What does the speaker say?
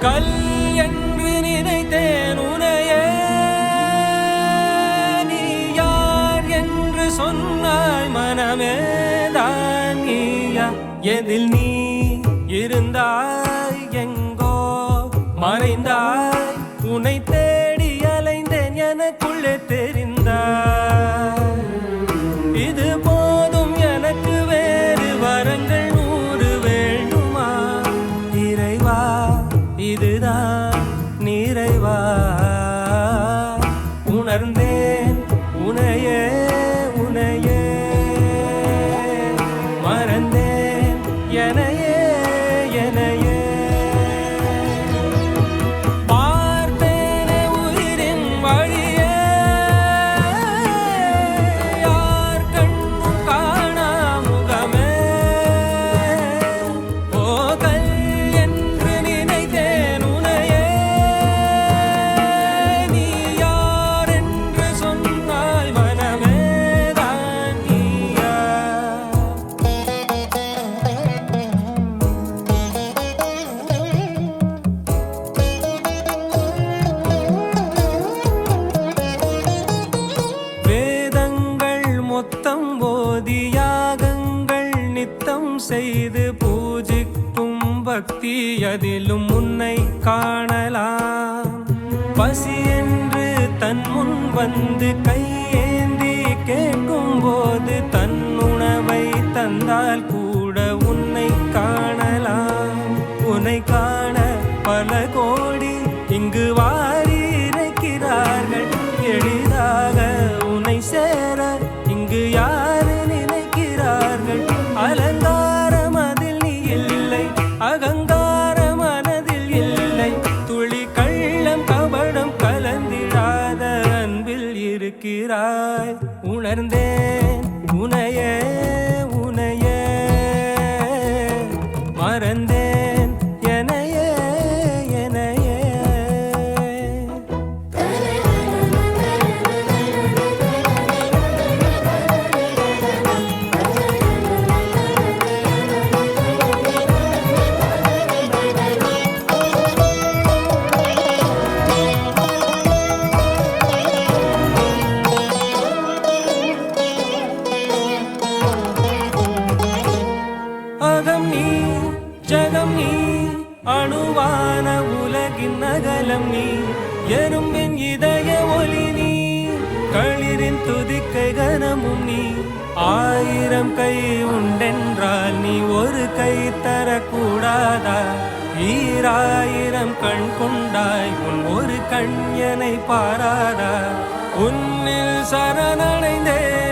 கல் என்று நினைத்தேன் உனையே, நீ யார் என்று சொன்னாய் மனமே தான் நீயா. எதில் நீ இருந்தாய் எங்கோ மறைந்தாய், உன்னை தேடி அலைந்தேன் எனக்குள்ளே தெரிந்தாய். இது போதும் எனக்கு வேறு வரங்கள் 100 வேண்டுமா இறைவா, இதுதான் நிறைவா. உணர்ந்தேன் உனையே உனையே, மறந்தேன் எனையே எனையே. பார்த்தேனே உயிரின் வழியே, யார் கண்ணும் காணா முகமே. ஓ கல் என்று நினைத்தேன் உனையே, நீ யார் என்று சொன்னாய் மனமே தான் நீயா. வேதங்கள் மொத்தம் போதி யாகங்கள் நித்தம் செய்து பூஜிக்கும் பக்தி, அதிலும் உன்னை காணலாம். பசி என்று தன் முன் வந்து கையேந்தி கேட்கும் போது, தன் உணவை தந்தால் கூட உன்னை காணலாம். உன்னை காண பல கோடி இங்கு வாரி இறைக்கிறார்கள், எளிதாக உன்னை சேர இங்கு யாரு நினைக்கிறார்கள். அலங்காரம் அதில் நீ இல்லை, அகங்காரம் மனதில் இல்லை, துளி கள்ளம் கபடம் கலந்திடாத அன்பில் இருக்கிறாய். உணர்ந்தேன் உனையே உனையே, மறந்தேன் எனையே எனையே. அகம் நீ ஜகம் நீ, அணுவான உலகின் அகலம் நீ, எறும்பின் இதய ஒளி நீ, களிரின் துதிக்கை கனமும் நீ. 1000 கை உண்டென்றால் நீ ஒரு கை தரக்கூடாதா? 1000 கண் கொண்டாய் உன் ஒரு கண் என்னை பாராதா? உன்னில் சரணடைந்தேன்